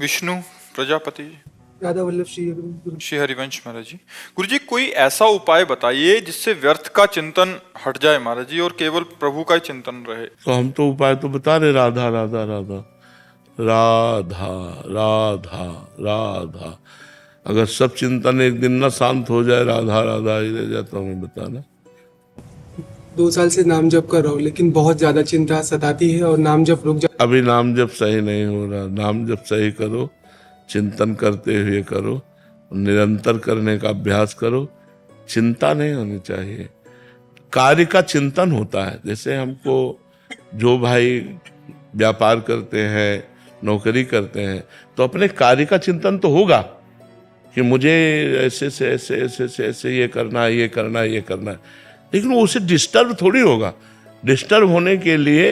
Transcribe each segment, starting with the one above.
विष्णु प्रजापति जी। राधा वल्लभ श्री श्री हरिवंश महाराज जी। गुरु जी कोई ऐसा उपाय बताइए जिससे व्यर्थ का चिंतन हट जाए महाराज जी और केवल प्रभु का ही चिंतन रहे। तो हम तो उपाय तो बता रहे, राधा राधा राधा राधा राधा राधा। अगर सब चिंतन एक दिन ना शांत हो जाए, राधा राधा ही रह जाता, हमें बताना। 2 साल से नाम जप कर रहा हूँ, लेकिन बहुत ज्यादा चिंता सताती है और नाम जप रुक जा। अभी नाम जप सही नहीं हो रहा, नाम जप सही करो, चिंतन करते हुए करो, निरंतर करने का अभ्यास करो। चिंता नहीं होनी चाहिए, कार्य का चिंतन होता है। जैसे हमको जो भाई व्यापार करते हैं, नौकरी करते हैं, तो अपने कार्य का चिंतन तो होगा कि मुझे ऐसे से ऐसे ऐसे से ऐसे ये करना है, ये करना है, ये करना है, लेकिन वो उसे डिस्टर्ब थोड़ी होगा। डिस्टर्ब होने के लिए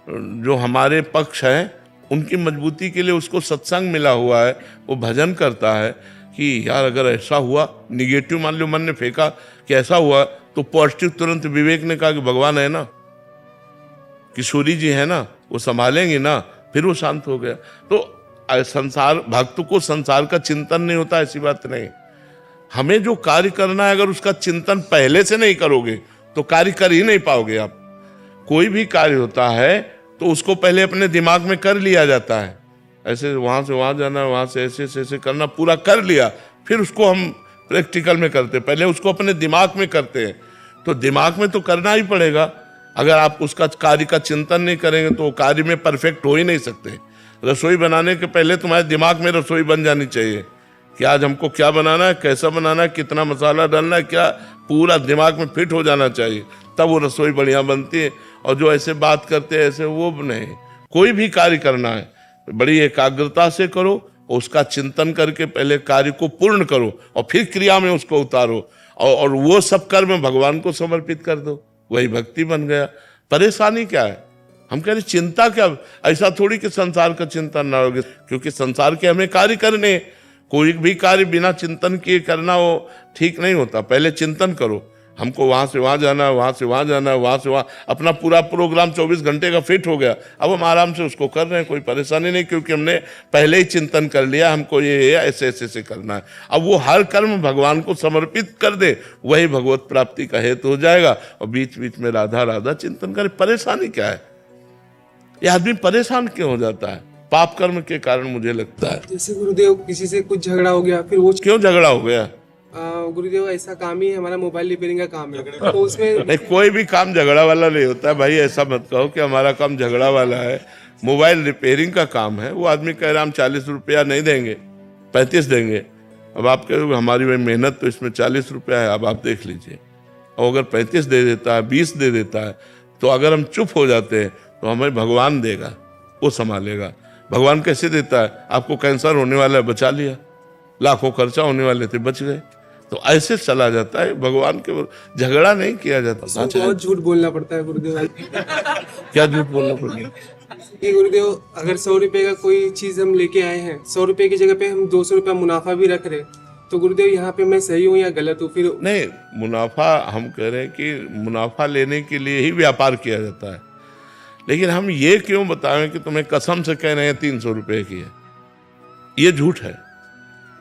जो हमारे पक्ष हैं, उनकी मजबूती के लिए उसको सत्संग मिला हुआ है, वो भजन करता है कि यार अगर ऐसा हुआ, निगेटिव मान लो मन ने फेंका कि ऐसा हुआ, तो पॉजिटिव तुरंत विवेक ने कहा कि भगवान है ना, किशोरी जी है ना, वो संभालेंगे ना, फिर वो शांत हो गया। तो संसार भक्त को संसार का चिंतन नहीं होता, ऐसी बात नहीं। हमें जो कार्य करना है, अगर उसका चिंतन पहले से नहीं करोगे तो कार्य कर ही नहीं पाओगे आप। कोई भी कार्य होता है तो उसको पहले अपने दिमाग में कर लिया जाता है, ऐसे वहां से वहां जाना, वहां से ऐसे ऐसे करना, पूरा कर लिया, फिर उसको हम प्रैक्टिकल में करते हैं। पहले उसको अपने दिमाग में करते हैं, तो दिमाग में तो करना ही पड़ेगा। अगर आप उसका कार्य का चिंतन नहीं करेंगे तो कार्य में परफेक्ट हो ही नहीं सकते। रसोई बनाने के पहले तुम्हारे दिमाग में रसोई बन जानी चाहिए कि आज हमको क्या बनाना है, कैसा बनाना है, कितना मसाला डालना है, क्या पूरा दिमाग में फिट हो जाना चाहिए, तब वो रसोई बढ़िया बनती है। और जो ऐसे बात करते हैं ऐसे, वो नहीं। कोई भी कार्य करना है बड़ी एकाग्रता से करो, उसका चिंतन करके पहले कार्य को पूर्ण करो और फिर क्रिया में उसको उतारो, और वो सब कर्म भगवान को समर्पित कर दो, वही भक्ति बन गया। परेशानी क्या है? हम कह रहे चिंता क्या? ऐसा थोड़ी कि संसार का चिंतन ना होगा, क्योंकि संसार के हमें कार्य करने, कोई भी कार्य बिना चिंतन किए करना वो ठीक नहीं होता। पहले चिंतन करो, हमको वहां से वहां जाना है, वहां से वहां जाना है, वहां से वहां, अपना पूरा प्रोग्राम 24 घंटे का फिट हो गया, अब हम आराम से उसको कर रहे हैं, कोई परेशानी नहीं, क्योंकि हमने पहले ही चिंतन कर लिया हमको ये ऐसे ऐसे ऐसे करना है। अब वो हर कर्म भगवान को समर्पित कर दे, वही भगवत प्राप्ति का हेतु हो जाएगा। और बीच बीच में राधा राधा चिंतन करे। परेशानी क्या है? ये आदमी परेशान क्यों हो जाता है? पाप कर्म के कारण, मुझे लगता है। जैसे गुरुदेव किसी से कुछ झगड़ा हो गया, फिर वो क्यों झगड़ा हो गया? गुरुदेव ऐसा काम ही है, हमारा मोबाइल रिपेयरिंग का काम है, तो उसमें नहीं, कोई भी काम झगड़ा वाला नहीं होता है भाई। ऐसा मत कहो कि हमारा काम झगड़ा वाला है। मोबाइल रिपेयरिंग का काम है। वो आदमी कह रहा हम 40 रुपया नहीं देंगे, 35 देंगे। अब आप कह रहे हमारी भाई मेहनत तो इसमें 40 रुपया है, अब आप देख लीजिए। और अगर 35 दे देता है, 20 दे देता है, तो अगर हम चुप हो जाते हैं तो हमें भगवान देगा, वो संभालेगा। भगवान कैसे देता है? आपको कैंसर होने वाला है, बचा लिया, लाखों खर्चा होने वाले थे, बच गए। तो ऐसे चला जाता है। भगवान के झगड़ा नहीं किया जाता। बहुत झूठ बोलना पड़ता है गुरुदेव। क्या झूठ बोलना पड़ेगा? कि गुरुदेव अगर 100 रुपए का कोई चीज हम लेके आए हैं, 100 रुपए की जगह पे हम 200 रुपया मुनाफा भी रख रहे, तो गुरुदेव यहाँ पे मैं सही हूँ या गलत हूँ? फिर नहीं, मुनाफा, हम कह रहे हैं कि मुनाफा लेने के लिए ही व्यापार किया जाता है। लेकिन हम ये क्यों बताएं कि तुम्हें कसम से कह रहे हैं 300 रुपए की है? ये झूठ है,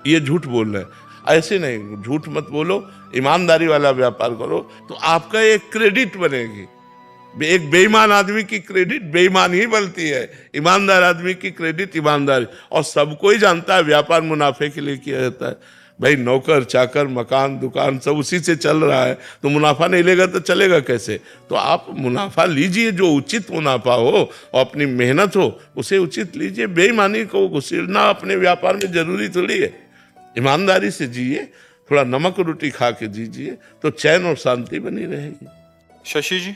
ये झूठ बोल रहे हैं। ऐसे नहीं, झूठ मत बोलो, ईमानदारी वाला व्यापार करो, तो आपका एक क्रेडिट बनेगी। एक बेईमान आदमी की क्रेडिट बेईमान ही बनती है, ईमानदार आदमी की क्रेडिट ईमानदारी। और सबको ही जानता है व्यापार मुनाफे के लिए किया जाता है। भाई नौकर चाकर, मकान दुकान सब उसी से चल रहा है, तो मुनाफा नहीं लेगा तो चलेगा कैसे? तो आप मुनाफा लीजिए, जो उचित मुनाफा हो और अपनी मेहनत हो उसे उचित लीजिए। बेईमानी को घुसेड़ना अपने व्यापार में जरूरी थोड़ी है। ईमानदारी से जिए, थोड़ा नमक रोटी खा के जीजिए, तो चैन और शांति बनी रहेगी। शशि जी।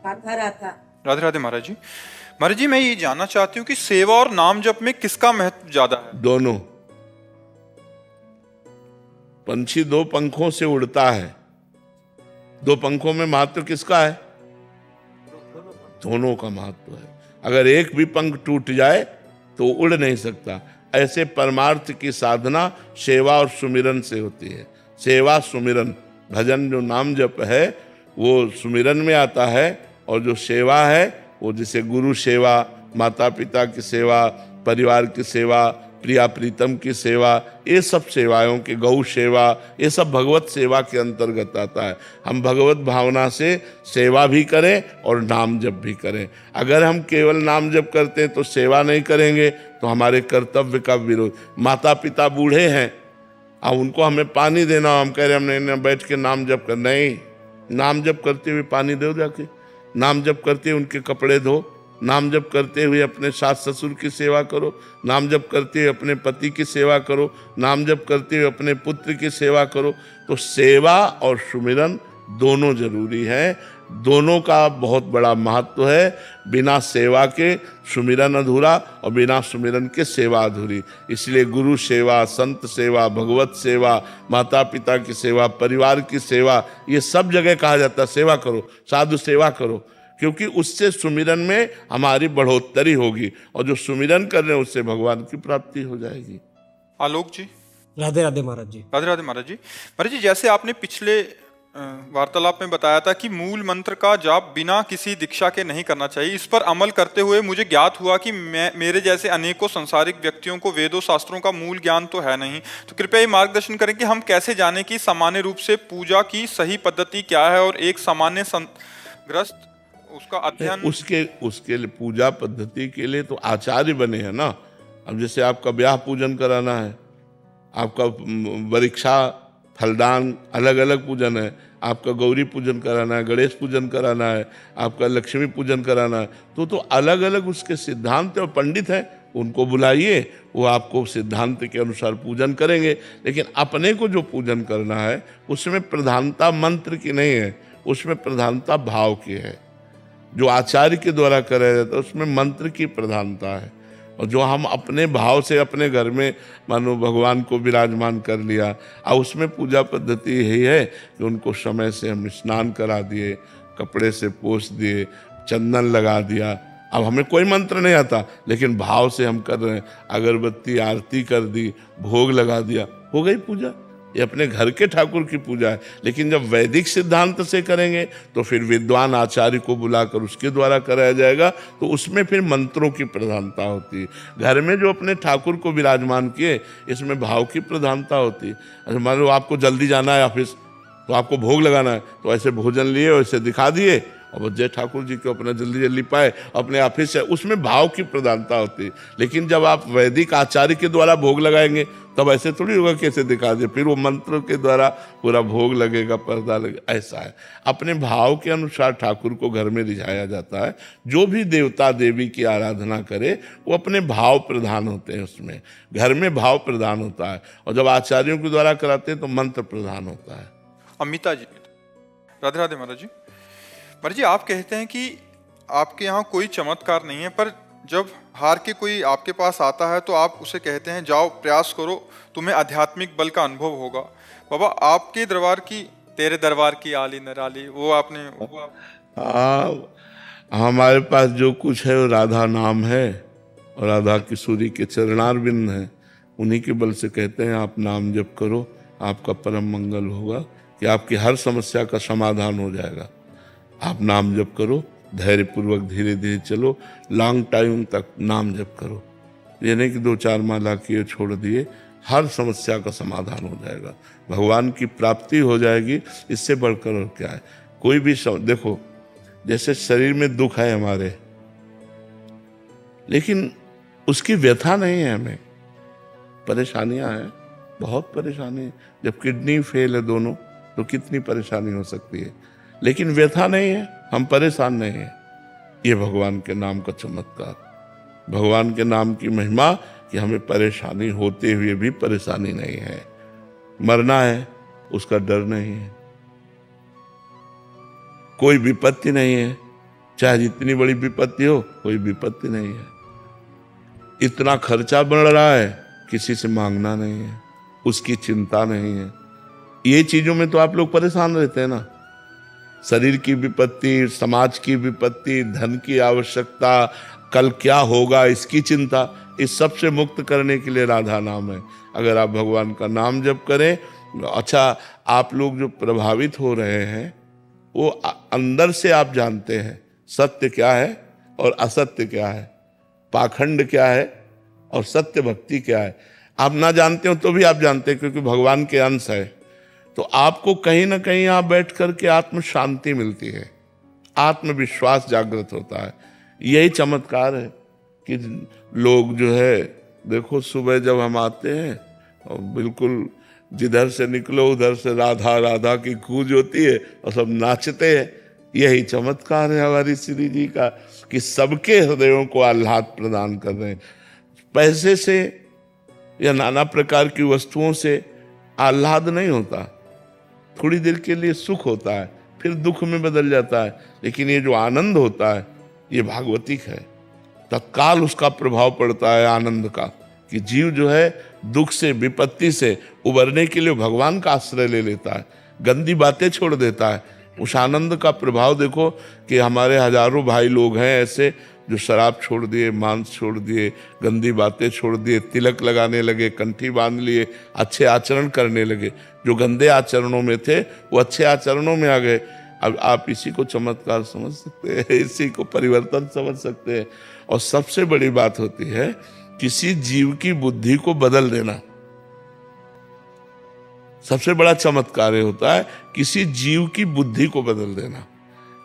राधा राधा। राधे राधे महाराज जी। महाराज जी मैं ये जानना चाहती हूँ कि सेवा और नाम जप में किसका महत्व ज्यादा है? दोनों। पंछी 2 पंखों से उड़ता है, 2 पंखों में महत्व किसका है? दोनों का महत्व है। अगर एक भी पंख टूट जाए तो उड़ नहीं सकता। ऐसे परमार्थ की साधना सेवा और सुमिरन से होती है। सेवा सुमिरन, भजन जो नाम जप है वो सुमिरन में आता है, और जो सेवा है वो जैसे गुरु सेवा, माता पिता की सेवा, परिवार की सेवा, प्रिया प्रीतम की सेवा, ये सब सेवाओं की, गौ सेवा, ये सब भगवत सेवा के अंतर्गत आता है। हम भगवत भावना से सेवा भी करें और नाम जप भी करें। अगर हम केवल नाम जप करते हैं तो सेवा नहीं करेंगे तो हमारे कर्तव्य का विरोध। माता पिता बूढ़े हैं, अब उनको हमें पानी देना, हम कह रहे हैं हमने बैठ के नाम जप कर, नहीं, नाम जप करते हुए पानी दो, जाके नाम जप करते हुए उनके कपड़े धो, नाम जप करते हुए अपने सास ससुर की सेवा करो, नाम जप करते हुए अपने पति की सेवा करो, नाम जप करते हुए अपने पुत्र की सेवा करो। तो सेवा और सुमिरन दोनों जरूरी है, दोनों का बहुत बड़ा महत्व है। बिना सेवा के सुमिरन अधूरा और बिना सुमिरन के सेवा अधूरी। इसलिए गुरु सेवा, संत सेवा, भगवत सेवा, माता पिता की सेवा, परिवार की सेवा, ये सब जगह कहा जाता है सेवा करो, साधु सेवा करो, क्योंकि उससे सुमिरन में हमारी बढ़ोतरी होगी और जो सुमिरन कर रहे हैं उससे भगवान की प्राप्ति हो जाएगी। आलोक जी। राधे राधे महाराज जी। राधे राधे महाराज जी। महाराज जी, जैसे आपने पिछले वार्तालाप में बताया था कि मूल मंत्र का जाप बिना किसी दीक्षा के नहीं करना चाहिए, इस पर अमल करते हुए मुझे ज्ञात हुआ कि मेरे जैसे अनेकों संसारिक व्यक्तियों को वेदों शास्त्रों का मूल ज्ञान तो है नहीं। तो कृपया ये मार्गदर्शन करें कि हम कैसे जानें कि सामान्य रूप से पूजा की सही पद्धति क्या है और एक सामान्य ग्रस्त उसका अध्ययन। उसके लिए पूजा पद्धति के लिए तो आचार्य बने हैं ना। अब जैसे आपका ब्याह पूजन कराना है, आपका वरीक्षा फलदान अलग अलग पूजन है, आपका गौरी पूजन कराना है, गणेश पूजन कराना है, आपका लक्ष्मी पूजन कराना है, तो अलग अलग उसके सिद्धांत और पंडित हैं, उनको बुलाइए, वो आपको सिद्धांत के अनुसार पूजन करेंगे। लेकिन अपने को जो पूजन करना है उसमें प्रधानता मंत्र की नहीं है, उसमें प्रधानता भाव की है। जो आचार्य के द्वारा कराया जाता है उसमें मंत्र की प्रधानता है, और जो हम अपने भाव से अपने घर में मानो भगवान को विराजमान कर लिया, और उसमें पूजा पद्धति यही है कि उनको समय से हम स्नान करा दिए, कपड़े से पोंछ दिए, चंदन लगा दिया। अब हमें कोई मंत्र नहीं आता लेकिन भाव से हम कर रहे हैं, अगरबत्ती आरती कर दी, भोग लगा दिया, हो गई पूजा। ये अपने घर के ठाकुर की पूजा है। लेकिन जब वैदिक सिद्धांत से करेंगे तो फिर विद्वान आचार्य को बुलाकर उसके द्वारा कराया जाएगा, तो उसमें फिर मंत्रों की प्रधानता होती है। घर में जो अपने ठाकुर को विराजमान किए, इसमें भाव की प्रधानता होती है। अच्छा, मान लो आपको जल्दी जाना है ऑफिस, तो आपको भोग लगाना है, तो ऐसे भोजन लिए, वैसे दिखा दिए और जय ठाकुर जी को अपना जल्दी जल्दी पाए अपने ऑफिस से, उसमें भाव की प्रधानता होती है। लेकिन जब आप वैदिक आचार्य के द्वारा भोग लगाएंगे तब ऐसे थोड़ी होगा कैसे दिखा दे, फिर वो मंत्र के द्वारा पूरा भोग लगेगा, पर्दा लगेगा, ऐसा है। अपने भाव के अनुसार ठाकुर को घर में रिझाया जाता है। जो भी देवता देवी की आराधना करे वो अपने भाव प्रधान होते हैं, उसमें घर में भाव प्रधान होता है, और जब आचार्यों के द्वारा कराते हैं तो मंत्र प्रधान होता है। अमिता जी। राधे राधे महाराज जी। महाराज जी, आप कहते हैं कि आपके यहाँ कोई चमत्कार नहीं है, पर जब हार के कोई आपके पास आता है तो आप उसे कहते हैं जाओ प्रयास करो, तुम्हें आध्यात्मिक बल का अनुभव होगा। बाबा, आपके दरबार की, तेरे दरबार की आली नराली, वो आपने हमारे पास जो कुछ है वो राधा नाम है और राधा किशोरी के चरणारविंद हैं। उन्हीं के बल से कहते हैं आप नाम जप करो, आपका परम मंगल होगा, कि आपकी हर समस्या का समाधान हो जाएगा। आप नाम जप करो, धैर्य पूर्वक धीरे धीरे चलो, लॉन्ग टाइम तक नाम जप करो। ये नहीं कि 2-4 माला किए छोड़ दिए, हर समस्या का समाधान हो जाएगा, भगवान की प्राप्ति हो जाएगी। इससे बढ़कर और क्या है। कोई भी देखो, जैसे शरीर में दुख है हमारे, लेकिन उसकी व्यथा नहीं है, हमें परेशानियां हैं, बहुत परेशानी है। जब किडनी फेल है दोनों तो कितनी परेशानी हो सकती है, लेकिन व्यथा नहीं है, हम परेशान नहीं हैं। ये भगवान के नाम का चमत्कार, भगवान के नाम की महिमा, कि हमें परेशानी होते हुए भी परेशानी नहीं है। मरना है उसका डर नहीं है, कोई विपत्ति नहीं है, चाहे जितनी बड़ी विपत्ति हो, कोई विपत्ति नहीं है। इतना खर्चा बढ़ रहा है, किसी से मांगना नहीं है, उसकी चिंता नहीं है। ये चीजों में तो आप लोग परेशान रहते हैं ना, शरीर की विपत्ति, समाज की विपत्ति, धन की आवश्यकता, कल क्या होगा इसकी चिंता, इस सब से मुक्त करने के लिए राधा नाम है। अगर आप भगवान का नाम जप करें, अच्छा, आप लोग जो प्रभावित हो रहे हैं वो अंदर से आप जानते हैं सत्य क्या है और असत्य क्या है, पाखंड क्या है और सत्य भक्ति क्या है। आप ना जानते हो तो भी आप जानते हैं, क्योंकि भगवान के अंश है। तो आपको कहीं ना कहीं आप बैठ करके आत्म शांति मिलती है, आत्मविश्वास जागृत होता है। यही चमत्कार है कि लोग जो है, देखो सुबह जब हम आते हैं और बिल्कुल जिधर से निकलो उधर से राधा राधा की गूंज होती है और सब नाचते हैं। यही चमत्कार है हमारी श्री जी का कि सबके हृदयों को आह्लाद प्रदान कर रहे हैं। पैसे से या नाना प्रकार की वस्तुओं से आह्लाद नहीं होता, थोड़ी देर के लिए सुख होता है, फिर दुख में बदल जाता है। लेकिन ये जो आनंद होता है ये भागवतिक है, तत्काल उसका प्रभाव पड़ता है आनंद का, कि जीव जो है दुख से विपत्ति से उबरने के लिए भगवान का आश्रय ले लेता है, गंदी बातें छोड़ देता है। उस आनंद का प्रभाव देखो कि हमारे हजारों भाई लोग हैं ऐसे जो शराब छोड़ दिए, मांस छोड़ दिए, गंदी बातें छोड़ दिए, तिलक लगाने लगे, कंठी बांध लिए, अच्छे आचरण करने लगे। जो गंदे आचरणों में थे वो अच्छे आचरणों में आ गए। अब आप इसी को चमत्कार समझ सकते हैं, इसी को परिवर्तन समझ सकते हैं। और सबसे बड़ी बात होती है किसी जीव की बुद्धि को बदल देना, सबसे बड़ा चमत्कार होता है किसी जीव की बुद्धि को बदल देना।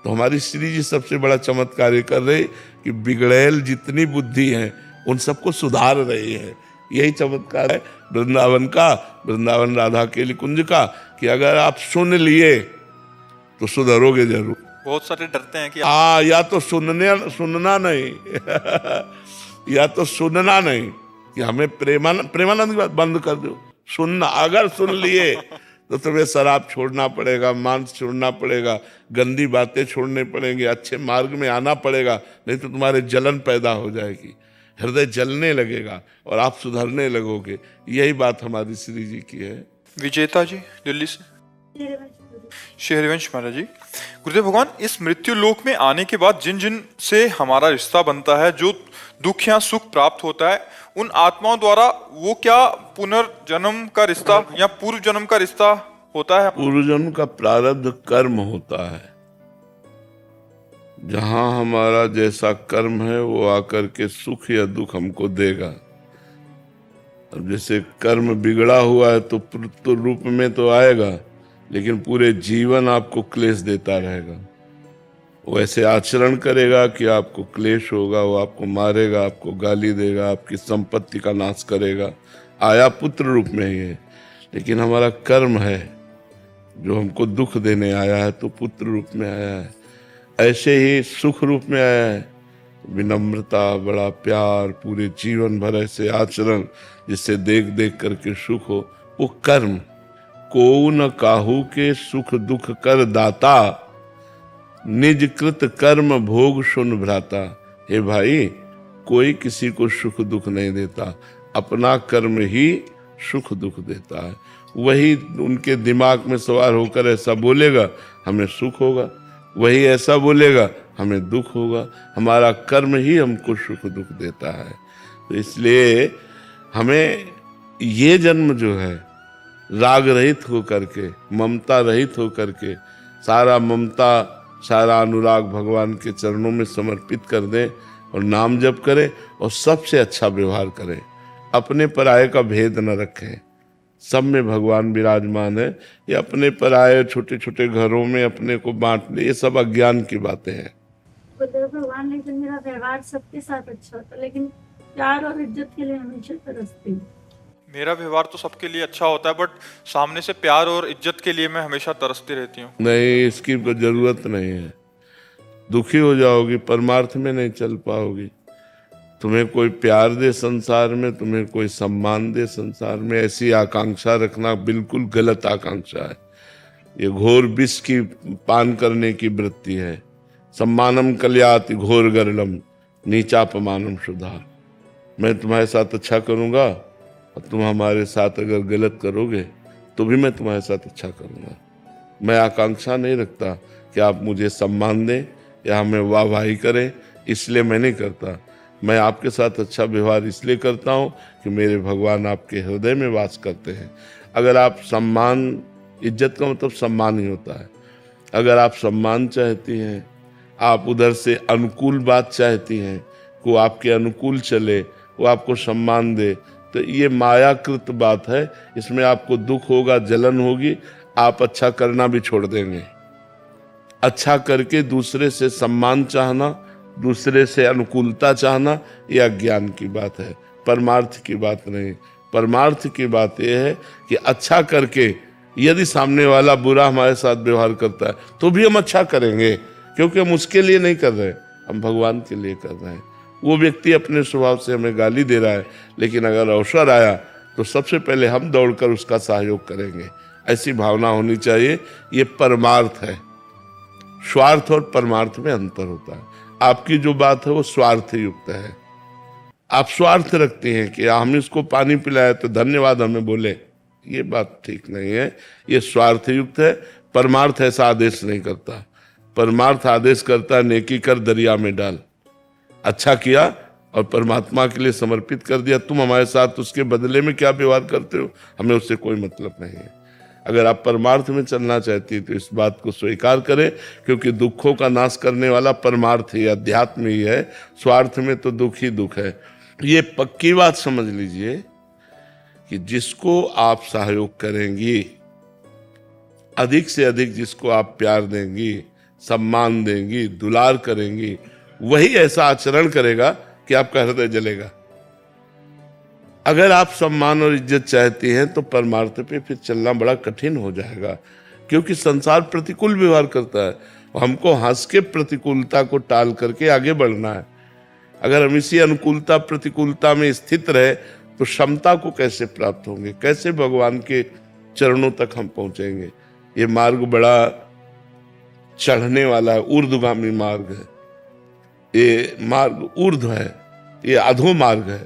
तो हमारी श्री जी सबसे बड़ा चमत्कार कर रही कि बिगड़ैल जितनी बुद्धि है उन सबको सुधार रही है। यही चमत्कार है वृंदावन का, वृंदावन राधा के कुंज का, कि अगर आप सुन लिए तो सुधरोगे जरूर। बहुत सारे डरते हैं कि या तो सुनना नहीं या तो सुनना नहीं, कि हमें प्रेमानंद की बात बंद कर दो, सुनना। अगर सुन लिए तो तुम्हें शराब छोड़ना पड़ेगा, मांस छोड़ना पड़ेगा, गंदी बातें छोड़ने पड़ेंगे, अच्छे मार्ग में आना पड़ेगा, नहीं तो तुम्हारे जलन पैदा हो जाएगी, हृदय जलने लगेगा और आप सुधरने लगोगे। यही बात हमारी श्री जी की है। विजेता जी दिल्ली से, शेरवंश महाराज जी। गुरुदेव भगवान, इस मृत्यु लोक में आने के बाद जिन जिन से हमारा रिश्ता बनता है, जो दुख या सुख प्राप्त होता है, उन आत्माओं द्वारा वो क्या पुनर्जन्म का रिश्ता या पूर्व जन्म का रिश्ता होता है? पूर्व जन्म का प्रारब्ध कर्म होता है। जहां हमारा जैसा कर्म है वो आकर के सुख या दुख हमको देगा। अब जैसे कर्म बिगड़ा हुआ है तो रूप में तो आएगा, लेकिन पूरे जीवन आपको क्लेश देता रहेगा। वो ऐसे आचरण करेगा कि आपको क्लेश होगा, वो आपको मारेगा, आपको गाली देगा, आपकी संपत्ति का नाश करेगा। आया पुत्र रूप में ही है, लेकिन हमारा कर्म है जो हमको दुख देने आया है, तो पुत्र रूप में आया है। ऐसे ही सुख रूप में आया है, विनम्रता, बड़ा प्यार, पूरे जीवन भर ऐसे आचरण जिससे देख देख करके सुख हो, वो कर्म। को न काहू के सुख दुख कर दाता, निज कृत कर्म भोग सुन भ्राता। हे भाई, कोई किसी को सुख दुख नहीं देता, अपना कर्म ही सुख दुख देता है। वही उनके दिमाग में सवार होकर ऐसा बोलेगा हमें सुख होगा, वही ऐसा बोलेगा हमें दुख होगा। हमारा कर्म ही हमको सुख दुख देता है। तो इसलिए हमें ये जन्म जो है राग रहित होकर के, ममता रहित होकर के, सारा ममता सारा अनुराग भगवान के चरणों में समर्पित कर दें और नाम जप करें और सबसे अच्छा व्यवहार करें। अपने पराये का भेद न रखें, सब में भगवान विराजमान है। ये अपने पराये छोटे छोटे घरों में अपने को बांट ले, ये सब अज्ञान की बातें हैं। भगवान, लेकिन मेरा व्यवहार सबके साथ अच्छा होता, लेकिन प्यार और इज्जत के लिए हमेशा तरसती हूँ। मेरा व्यवहार तो सबके लिए अच्छा होता है, बट सामने से प्यार और इज्जत के लिए मैं हमेशा तरसती रहती हूँ। नहीं, इसकी जरूरत नहीं है। दुखी हो जाओगी, परमार्थ में नहीं चल पाओगी। तुम्हें कोई प्यार दे संसार में, तुम्हें कोई सम्मान दे संसार में, ऐसी आकांक्षा रखना बिल्कुल गलत आकांक्षा है। ये घोर विष की पान करने की वृत्ति है। सम्मानम कल्याति घोर गरलम नीचापमानम सुधार। मैं तुम्हारे साथ अच्छा करूंगा और तुम हमारे साथ अगर गलत करोगे तो भी मैं तुम्हारे साथ अच्छा करूंगा। मैं आकांक्षा नहीं रखता कि आप मुझे सम्मान दें या हमें वाहवाही करें, इसलिए मैं नहीं करता। मैं आपके साथ अच्छा व्यवहार इसलिए करता हूँ कि मेरे भगवान आपके हृदय में वास करते हैं। अगर आप सम्मान, इज्जत का मतलब सम्मान ही होता है। अगर आप सम्मान चाहती हैं, आप उधर से अनुकूल बात चाहती हैं, को आपके अनुकूल चले, वो आपको सम्मान दे, तो ये मायाकृत बात है। इसमें आपको दुख होगा, जलन होगी, आप अच्छा करना भी छोड़ देंगे। अच्छा करके दूसरे से सम्मान चाहना, दूसरे से अनुकूलता चाहना, यह अज्ञान की बात है, परमार्थ की बात नहीं। परमार्थ की बात यह है कि अच्छा करके यदि सामने वाला बुरा हमारे साथ व्यवहार करता है तो भी हम अच्छा करेंगे, क्योंकि हम उसके लिए नहीं कर रहे, हम भगवान के लिए कर रहे हैं। वो व्यक्ति अपने स्वभाव से हमें गाली दे रहा है, लेकिन अगर अवसर आया तो सबसे पहले हम दौड़कर उसका सहयोग करेंगे, ऐसी भावना होनी चाहिए। ये परमार्थ है। स्वार्थ और परमार्थ में अंतर होता है। आपकी जो बात है वो स्वार्थ युक्त है। आप स्वार्थ रखते हैं कि हम इसको पानी पिलाए तो धन्यवाद हमें बोले, ये बात ठीक नहीं है, ये स्वार्थ युक्त है। परमार्थ ऐसा आदेश नहीं करता। परमार्थ आदेश करता है नेकी कर दरिया में डाल। अच्छा किया और परमात्मा के लिए समर्पित कर दिया, तुम हमारे साथ उसके बदले में क्या व्यवहार करते हो हमें उससे कोई मतलब नहीं है। अगर आप परमार्थ में चलना चाहती है तो इस बात को स्वीकार करें, क्योंकि दुखों का नाश करने वाला परमार्थ ही, अध्यात्म ही है। स्वार्थ में तो दुख ही दुख है। ये पक्की बात समझ लीजिए कि जिसको आप सहयोग करेंगी, अधिक से अधिक जिसको आप प्यार देंगी, सम्मान देंगी, दुलार करेंगी, वही ऐसा आचरण करेगा कि आपका हृदय जलेगा। अगर आप सम्मान और इज्जत चाहती हैं तो परमार्थ पे फिर चलना बड़ा कठिन हो जाएगा, क्योंकि संसार प्रतिकूल व्यवहार करता है। हमको हंस के प्रतिकूलता को टाल करके आगे बढ़ना है। अगर हम इसी अनुकूलता प्रतिकूलता में स्थित रहे तो क्षमता को कैसे प्राप्त होंगे, कैसे भगवान के चरणों तक हम पहुंचेंगे। ये मार्ग बड़ा चढ़ने वाला है, ऊर्ध्वगामी मार्ग है। ये मार्ग ऊर्ध्व है, ये अधो मार्ग है।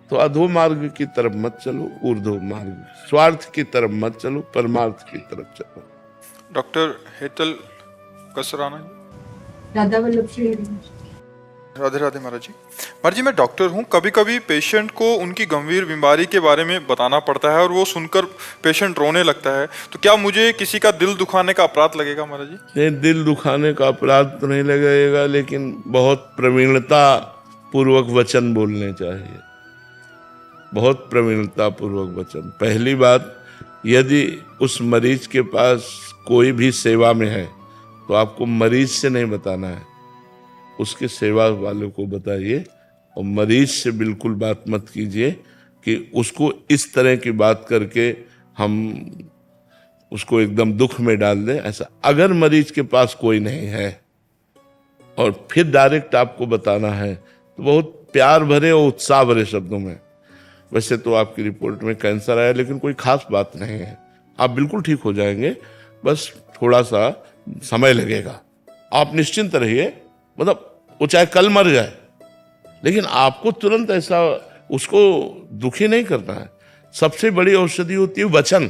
तो अधो मार्ग की तरफ मत चलो, ऊर्ध्व मार्ग, स्वार्थ की तरफ मत चलो, परमार्थ की तरफ चलो। डॉक्टर हेतल कसराना जी। राधा वल्लभ श्री राधे राधे महाराज जी। महाराज जी, मैं डॉक्टर हूँ। कभी कभी पेशेंट को उनकी गंभीर बीमारी के बारे में बताना पड़ता है और वो सुनकर पेशेंट रोने लगता है, तो क्या मुझे किसी का दिल दुखाने का अपराध लगेगा महाराज जी? नहीं, दिल दुखाने का अपराध तो नहीं लगेगा, लेकिन बहुत प्रवीणता पूर्वक वचन बोलने चाहिए। बहुत प्रवीणता पूर्वक वचन। पहली बात, यदि उस मरीज के पास कोई भी सेवा में है तो आपको मरीज से नहीं बताना है, उसके सेवा वालों को बताइए। और मरीज से बिल्कुल बात मत कीजिए कि उसको इस तरह की बात करके हम उसको एकदम दुख में डाल दें, ऐसा। अगर मरीज के पास कोई नहीं है और फिर डायरेक्ट आपको बताना है तो बहुत प्यार भरे और उत्साह भरे शब्दों में, वैसे तो आपकी रिपोर्ट में कैंसर आया लेकिन कोई खास बात नहीं है, आप बिल्कुल ठीक हो जाएंगे, बस थोड़ा सा समय लगेगा, आप निश्चिंत रहिए। मतलब वो चाहे कल मर जाए, लेकिन आपको तुरंत ऐसा उसको दुखी नहीं करना है। सबसे बड़ी औषधि होती है वचन।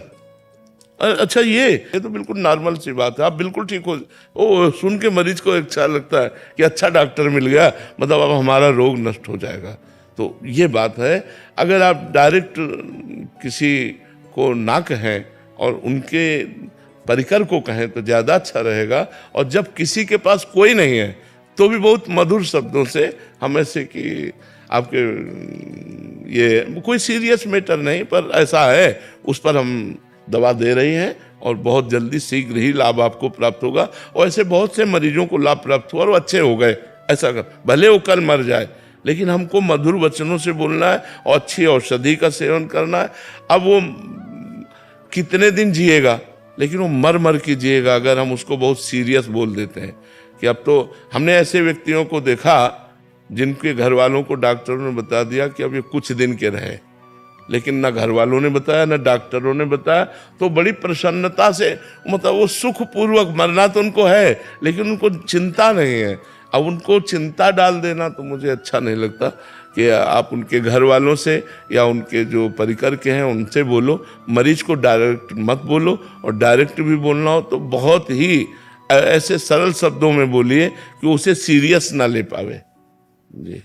अच्छा, ये तो बिल्कुल नॉर्मल सी बात है, आप बिल्कुल ठीक हो। ओ, सुन के मरीज को अच्छा लगता है कि अच्छा डॉक्टर मिल गया, मतलब अब हमारा रोग नष्ट हो जाएगा। तो ये बात है। अगर आप डायरेक्ट किसी को ना कहें और उनके परिकर को कहें तो ज़्यादा अच्छा रहेगा। और जब किसी के पास कोई नहीं है तो भी बहुत मधुर शब्दों से हम ऐसे कि आपके ये कोई सीरियस मैटर नहीं, पर ऐसा है, उस पर हम दवा दे रही हैं और बहुत जल्दी शीघ्र ही लाभ आपको प्राप्त होगा। और ऐसे बहुत से मरीजों को लाभ प्राप्त हुआ और अच्छे हो गए। ऐसा कर, भले वो कल मर जाए, लेकिन हमको मधुर वचनों से बोलना है और अच्छी औषधि का सेवन करना है। अब वो कितने दिन जिएगा, लेकिन वो मर मर के जिएगा अगर हम उसको बहुत सीरियस बोल देते हैं। कि अब तो हमने ऐसे व्यक्तियों को देखा जिनके घर वालों को डॉक्टरों ने बता दिया कि अब ये कुछ दिन के रहे, लेकिन ना घर वालों ने बताया ना डॉक्टरों ने बताया, तो बड़ी प्रसन्नता से, मतलब वो सुखपूर्वक, मरना तो उनको है लेकिन उनको चिंता नहीं है। अब उनको चिंता डाल देना तो मुझे अच्छा नहीं लगता। कि आप उनके घर वालों से या उनके जो परिकर के हैं उनसे बोलो, मरीज को डायरेक्ट मत बोलो। और डायरेक्ट भी बोलना हो तो बहुत ही ऐसे सरल शब्दों में बोलिए कि उसे सीरियस ना ले पावे। जी।